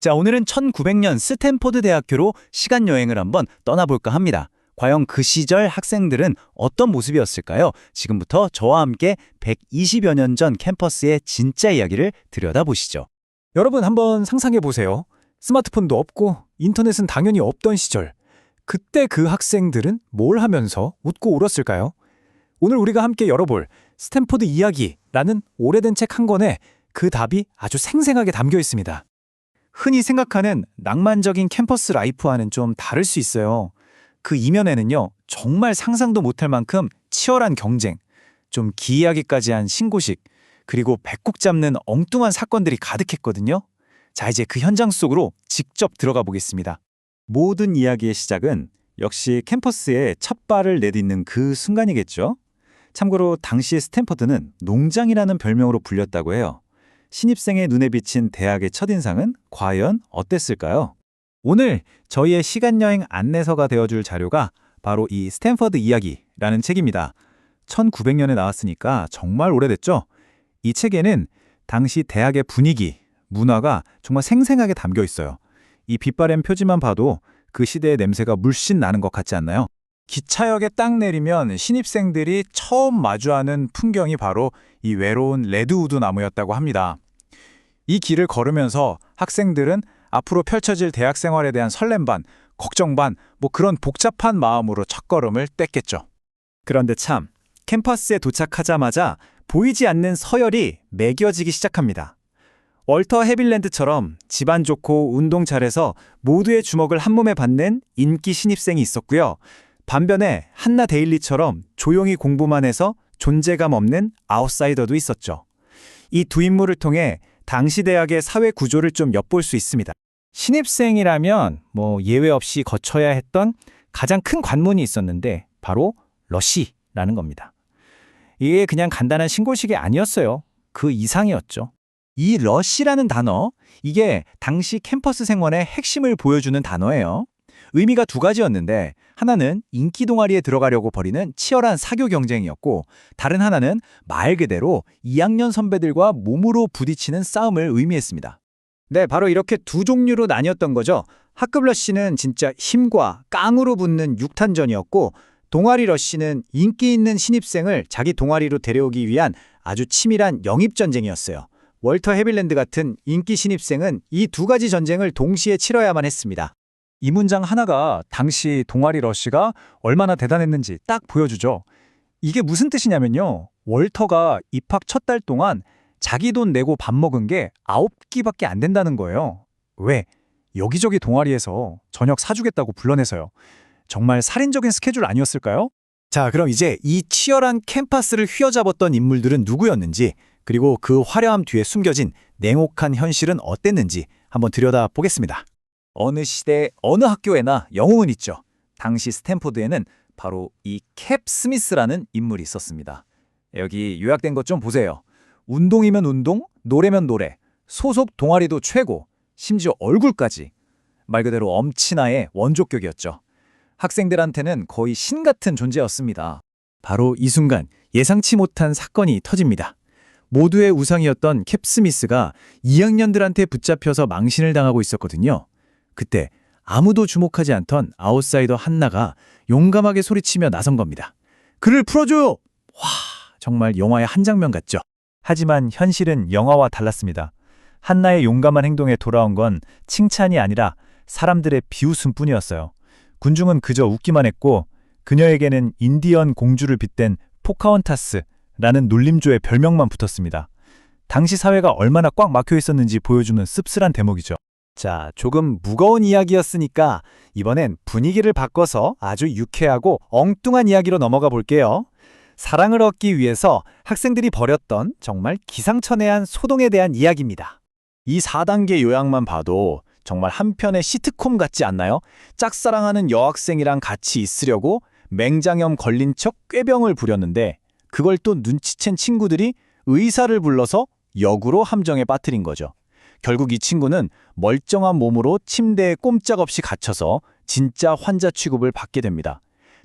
자, 오늘은 1900년 스탠포드 대학교로 시간 여행을 한번 떠나볼까 합니다. 과연 그 시절 학생들은 어떤 모습이었을까요? 지금부터 저와 함께 120여 년 전 캠퍼스의 진짜 이야기를 들여다보시죠. 여러분 한번 상상해 보세요. 스마트폰도 없고 인터넷은 당연히 없던 시절. 그때 그 학생들은 뭘 하면서 웃고 울었을까요? 오늘 우리가 함께 열어볼 스탠포드 이야기라는 오래된 책 한 권에 그 답이 아주 생생하게 담겨 있습니다. 흔히 생각하는 낭만적인 캠퍼스 라이프와는 좀 다를 수 있어요. 그 이면에는요, 정말 상상도 못할 만큼 치열한 경쟁, 좀 기이하기까지 한 신고식, 그리고 배꼽 잡는 엉뚱한 사건들이 가득했거든요. 자, 이제 그 현장 속으로 직접 들어가 보겠습니다. 모든 이야기의 시작은 역시 캠퍼스에 첫 발을 내딛는 그 순간이겠죠. 참고로 당시 스탠퍼드는 농장이라는 별명으로 불렸다고 해요. 신입생의 눈에 비친 대학의 첫인상은 과연 어땠을까요? 오늘 저희의 시간여행 안내서가 되어줄 자료가 바로 이 스탠퍼드 이야기라는 책입니다. 1900년에 나왔으니까 정말 오래됐죠? 이 책에는 당시 대학의 분위기, 문화가 정말 생생하게 담겨 있어요. 이 빛바랜 표지만 봐도 그 시대의 냄새가 물씬 나는 것 같지 않나요? 기차역에 딱 내리면 신입생들이 처음 마주하는 풍경이 바로 이 외로운 레드우드 나무였다고 합니다. 이 길을 걸으면서 학생들은 앞으로 펼쳐질 대학 생활에 대한 설렘 반, 걱정 반, 그런 복잡한 마음으로 첫걸음을 뗐겠죠. 그런데 참, 캠퍼스에 도착하자마자 보이지 않는 서열이 매겨지기 시작합니다. 월터 해빌랜드처럼 집안 좋고 운동 잘해서 모두의 주목을 한몸에 받는 인기 신입생이 있었고요. 반면에 한나 데일리처럼 조용히 공부만 해서 존재감 없는 아웃사이더도 있었죠. 이 두 인물을 통해 당시 대학의 사회 구조를 좀 엿볼 수 있습니다. 신입생이라면 예외 없이 거쳐야 했던 가장 큰 관문이 있었는데 바로 러시라는 겁니다. 이게 그냥 간단한 신고식이 아니었어요. 그 이상이었죠. 이 러시라는 단어, 이게 당시 캠퍼스 생활의 핵심을 보여주는 단어예요. 의미가 두 가지였는데 하나는 인기 동아리에 들어가려고 벌이는 치열한 사교 경쟁이었고 다른 하나는 말 그대로 2학년 선배들과 몸으로 부딪히는 싸움을 의미했습니다. 네, 바로 이렇게 두 종류로 나뉘었던 거죠. 학급 러시는 진짜 힘과 깡으로 붙는 육탄전이었고 동아리 러시는 인기 있는 신입생을 자기 동아리로 데려오기 위한 아주 치밀한 영입전쟁이었어요. 월터 해빌랜드 같은 인기 신입생은 이 두 가지 전쟁을 동시에 치러야만 했습니다. 이 문장 하나가 당시 동아리 러시가 얼마나 대단했는지 딱 보여주죠. 이게 무슨 뜻이냐면요. 월터가 입학 첫 달 동안 자기 돈 내고 밥 먹은 게 9끼밖에 안 된다는 거예요. 왜? 여기저기 동아리에서 저녁 사주겠다고 불러내서요. 정말 살인적인 스케줄 아니었을까요? 자, 그럼 이제 이 치열한 캠퍼스를 휘어잡았던 인물들은 누구였는지 그리고 그 화려함 뒤에 숨겨진 냉혹한 현실은 어땠는지 한번 들여다보겠습니다. 어느 시대, 어느 학교에나 영웅은 있죠. 당시 스탠포드에는 바로 이 캡 스미스라는 인물이 있었습니다. 여기 요약된 것 좀 보세요. 운동이면 운동, 노래면 노래, 소속 동아리도 최고, 심지어 얼굴까지. 말 그대로 엄친아의 원조격이었죠. 학생들한테는 거의 신 같은 존재였습니다. 바로 이 순간 예상치 못한 사건이 터집니다. 모두의 우상이었던 캡 스미스가 2학년들한테 붙잡혀서 망신을 당하고 있었거든요. 그때 아무도 주목하지 않던 아웃사이더 한나가 용감하게 소리치며 나선 겁니다. 그를 풀어줘요! 와, 정말 영화의 한 장면 같죠? 하지만 현실은 영화와 달랐습니다. 한나의 용감한 행동에 돌아온 건 칭찬이 아니라 사람들의 비웃음뿐이었어요. 군중은 그저 웃기만 했고 그녀에게는 인디언 공주를 빗댄 포카혼타스라는 놀림조의 별명만 붙었습니다. 당시 사회가 얼마나 꽉 막혀 있었는지 보여주는 씁쓸한 대목이죠. 자, 조금 무거운 이야기였으니까 이번엔 분위기를 바꿔서 아주 유쾌하고 엉뚱한 이야기로 넘어가 볼게요. 사랑을 얻기 위해서 학생들이 벌였던 정말 기상천외한 소동에 대한 이야기입니다. 이 4단계 요약만 봐도 정말 한편의 시트콤 같지 않나요? 짝사랑하는 여학생이랑 같이 있으려고 맹장염 걸린 척 꾀병을 부렸는데 그걸 또 눈치챈 친구들이 의사를 불러서 역으로 함정에 빠뜨린 거죠. 결국 이 친구는 멀쩡한 몸으로 침대에 꼼짝없이 갇혀서 진짜 환자 취급을 받게 됩니다.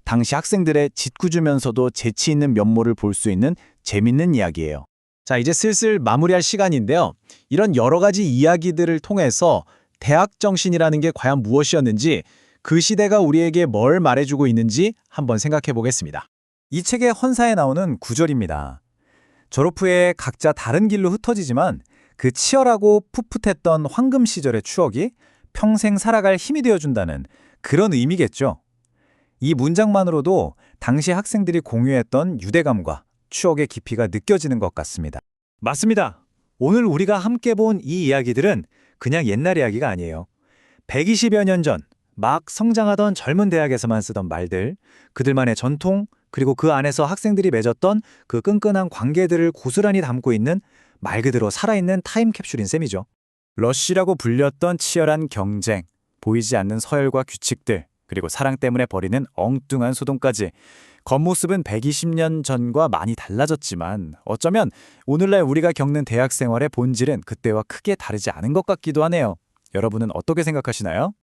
당시 학생들의 짓궂으면서도 재치 있는 면모를 볼 수 있는 재밌는 이야기예요. 자, 이제 슬슬 마무리할 시간인데요. 이런 여러 가지 이야기들을 통해서 대학 정신이라는 게 과연 무엇이었는지, 그 시대가 우리에게 뭘 말해주고 있는지 한번 생각해 보겠습니다. 이 책의 헌사에 나오는 구절입니다. 졸업 후에 각자 다른 길로 흩어지지만 그 치열하고 풋풋했던 황금 시절의 추억이 평생 살아갈 힘이 되어준다는 그런 의미겠죠. 이 문장만으로도 당시 학생들이 공유했던 유대감과 추억의 깊이가 느껴지는 것 같습니다. 맞습니다. 오늘 우리가 함께 본 이 이야기들은 그냥 옛날 이야기가 아니에요. 120여 년 전 막 성장하던 젊은 대학에서만 쓰던 말들, 그들만의 전통, 그리고 그 안에서 학생들이 맺었던 그 끈끈한 관계들을 고스란히 담고 있는 말 그대로 살아있는 타임캡슐인 셈이죠. 러쉬라고 불렸던 치열한 경쟁, 보이지 않는 서열과 규칙들, 그리고 사랑 때문에 벌이는 엉뚱한 소동까지 겉모습은 120년 전과 많이 달라졌지만 어쩌면 오늘날 우리가 겪는 대학 생활의 본질은 그때와 크게 다르지 않은 것 같기도 하네요. 여러분은 어떻게 생각하시나요?